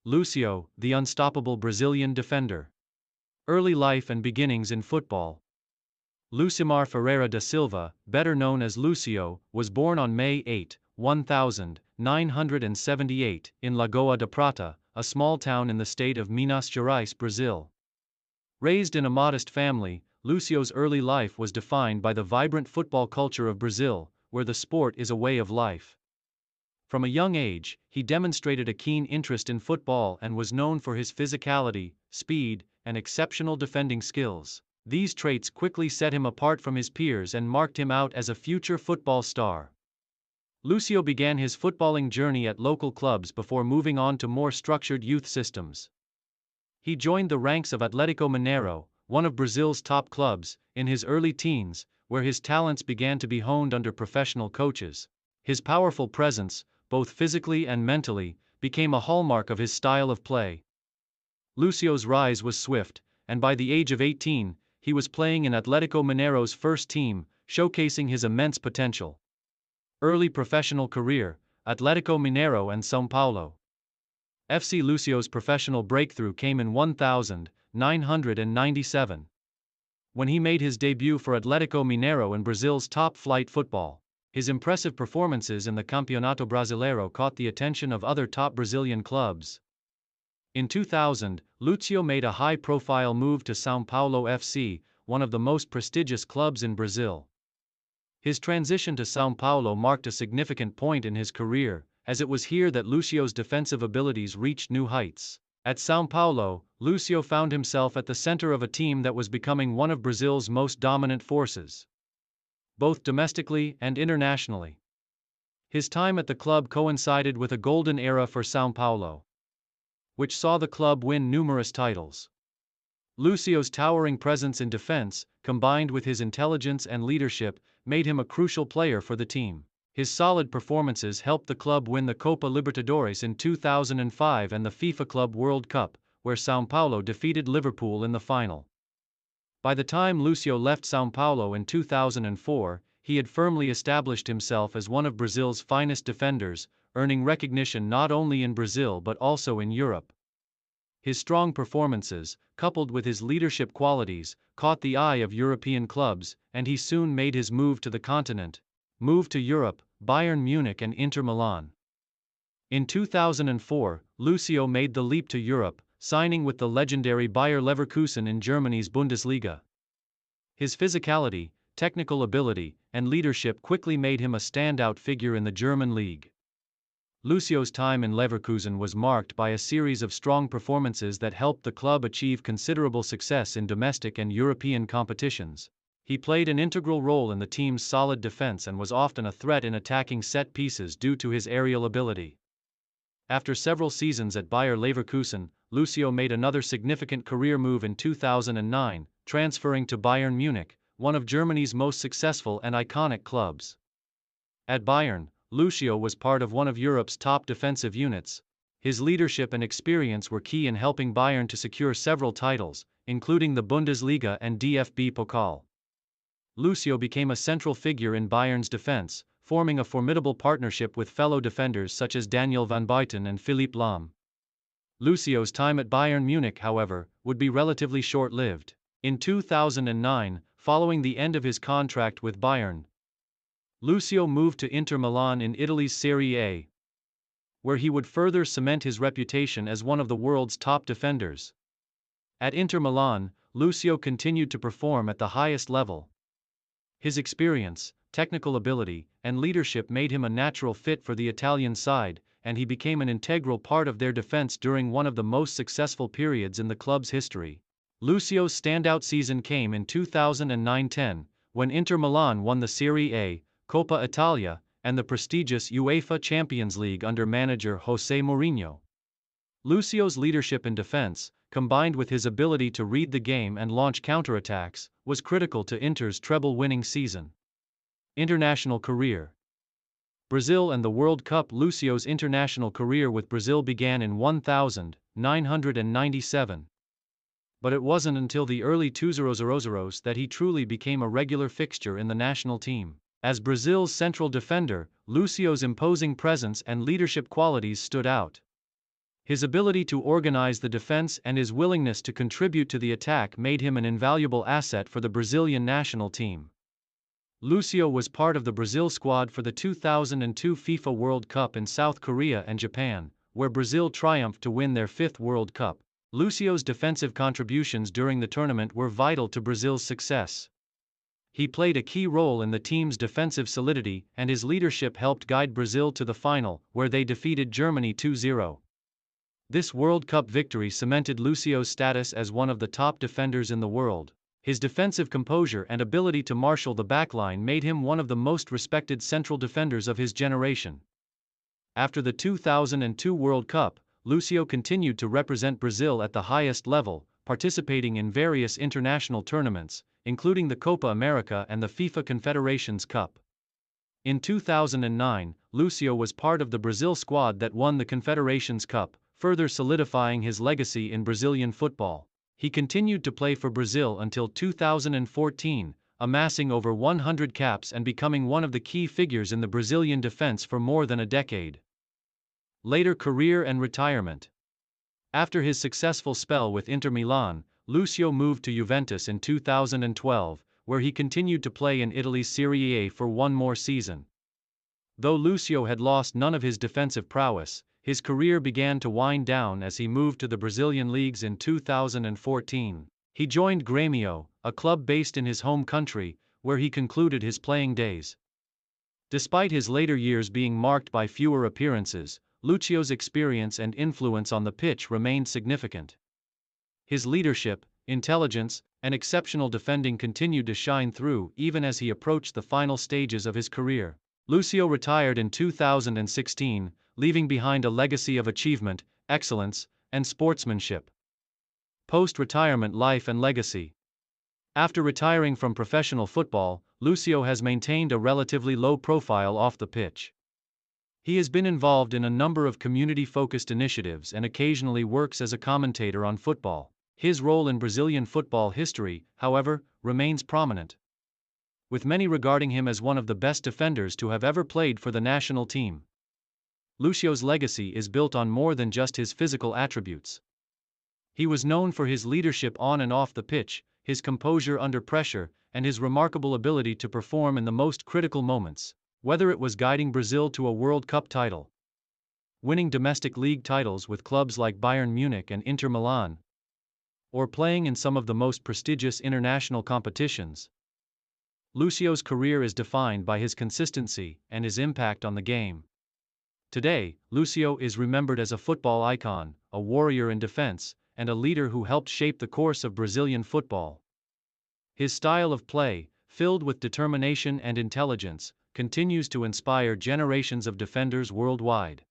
Lucio, the unstoppable Brazilian defender. Early life and beginnings in football. Lucimar Ferreira da Silva, better known as Lucio, was born on May 8, 1978, in Lagoa da Prata, a small town in the state of Minas Gerais, Brazil. Raised in a modest family, Lucio's early life was defined by the vibrant football culture of Brazil, where the sport is a way of life. From a young age, he demonstrated a keen interest in football and was known for his physicality, speed, and exceptional defending skills. These traits quickly set him apart from his peers and marked him out as a future football star. Lucio began his footballing journey at local clubs before moving on to more structured youth systems. He joined the ranks of Atlético Mineiro, one of Brazil's top clubs, in his early teens, where his talents began to be honed under professional coaches. His powerful presence, both physically and mentally, became a hallmark of his style of play. Lucio's rise was swift, and by the age of 18, he was playing in Atlético Mineiro's first team, showcasing his immense potential. Early professional career, Atlético Mineiro and São Paulo. FC Lucio's professional breakthrough came in 1997, when he made his debut for Atlético Mineiro in Brazil's top-flight football. His impressive performances in the Campeonato Brasileiro caught the attention of other top Brazilian clubs. In 2000, Lucio made a high-profile move to São Paulo FC, one of the most prestigious clubs in Brazil. His transition to São Paulo marked a significant point in his career, as it was here that Lucio's defensive abilities reached new heights. At São Paulo, Lucio found himself at the center of a team that was becoming one of Brazil's most dominant forces, both domestically and internationally. His time at the club coincided with a golden era for São Paulo, which saw the club win numerous titles. Lucio's towering presence in defense, combined with his intelligence and leadership, made him a crucial player for the team. His solid performances helped the club win the Copa Libertadores in 2005 and the FIFA Club World Cup, where São Paulo defeated Liverpool in the final. By the time Lucio left São Paulo in 2004, he had firmly established himself as one of Brazil's finest defenders, earning recognition not only in Brazil but also in Europe. His strong performances, coupled with his leadership qualities, caught the eye of European clubs, and he soon made his move to the continent. Moved to Europe, Bayern Munich and Inter Milan. In 2004, Lucio made the leap to Europe, signing with the legendary Bayer Leverkusen in Germany's Bundesliga. His physicality, technical ability, and leadership quickly made him a standout figure in the German league. Lucio's time in Leverkusen was marked by a series of strong performances that helped the club achieve considerable success in domestic and European competitions. He played an integral role in the team's solid defense and was often a threat in attacking set pieces due to his aerial ability. After several seasons at Bayer Leverkusen, Lucio made another significant career move in 2009, transferring to Bayern Munich, one of Germany's most successful and iconic clubs. At Bayern, Lucio was part of one of Europe's top defensive units. His leadership and experience were key in helping Bayern to secure several titles, including the Bundesliga and DFB Pokal. Lucio became a central figure in Bayern's defense, forming a formidable partnership with fellow defenders such as Daniel van Buiten and Philipp Lahm. Lucio's time at Bayern Munich, however, would be relatively short-lived. In 2009, following the end of his contract with Bayern, Lucio moved to Inter Milan in Italy's Serie A, where he would further cement his reputation as one of the world's top defenders. At Inter Milan, Lucio continued to perform at the highest level. His experience, technical ability, and leadership made him a natural fit for the Italian side, and he became an integral part of their defense during one of the most successful periods in the club's history. Lucio's standout season came in 2009-10, when Inter Milan won the Serie A, Coppa Italia, and the prestigious UEFA Champions League under manager José Mourinho. Lucio's leadership in defense, combined with his ability to read the game and launch counterattacks, was critical to Inter's treble-winning season. International career. Brazil and the World Cup. Lucio's international career with Brazil began in 1997. But it wasn't until the early 2000s that he truly became a regular fixture in the national team. As Brazil's central defender, Lucio's imposing presence and leadership qualities stood out. His ability to organize the defense and his willingness to contribute to the attack made him an invaluable asset for the Brazilian national team. Lucio was part of the Brazil squad for the 2002 FIFA World Cup in South Korea and Japan, where Brazil triumphed to win their fifth World Cup. Lucio's defensive contributions during the tournament were vital to Brazil's success. He played a key role in the team's defensive solidity, and his leadership helped guide Brazil to the final, where they defeated Germany 2-0. This World Cup victory cemented Lucio's status as one of the top defenders in the world. His defensive composure and ability to marshal the backline made him one of the most respected central defenders of his generation. After the 2002 World Cup, Lucio continued to represent Brazil at the highest level, participating in various international tournaments, including the Copa America and the FIFA Confederations Cup. In 2009, Lucio was part of the Brazil squad that won the Confederations Cup, further solidifying his legacy in Brazilian football. He continued to play for Brazil until 2014, amassing over 100 caps and becoming one of the key figures in the Brazilian defense for more than a decade. Later career and retirement. After his successful spell with Inter Milan, Lucio moved to Juventus in 2012, where he continued to play in Italy's Serie A for one more season. Though Lucio had lost none of his defensive prowess, his career began to wind down as he moved to the Brazilian leagues in 2014. He joined Grêmio, a club based in his home country, where he concluded his playing days. Despite his later years being marked by fewer appearances, Lucio's experience and influence on the pitch remained significant. His leadership, intelligence, and exceptional defending continued to shine through even as he approached the final stages of his career. Lucio retired in 2016, leaving behind a legacy of achievement, excellence, and sportsmanship. Post-retirement life and legacy. After retiring from professional football, Lucio has maintained a relatively low profile off the pitch. He has been involved in a number of community-focused initiatives and occasionally works as a commentator on football. His role in Brazilian football history, however, remains prominent, with many regarding him as one of the best defenders to have ever played for the national team. Lucio's legacy is built on more than just his physical attributes. He was known for his leadership on and off the pitch, his composure under pressure, and his remarkable ability to perform in the most critical moments, whether it was guiding Brazil to a World Cup title, winning domestic league titles with clubs like Bayern Munich and Inter Milan, or playing in some of the most prestigious international competitions. Lucio's career is defined by his consistency and his impact on the game. Today, Lucio is remembered as a football icon, a warrior in defense, and a leader who helped shape the course of Brazilian football. His style of play, filled with determination and intelligence, continues to inspire generations of defenders worldwide.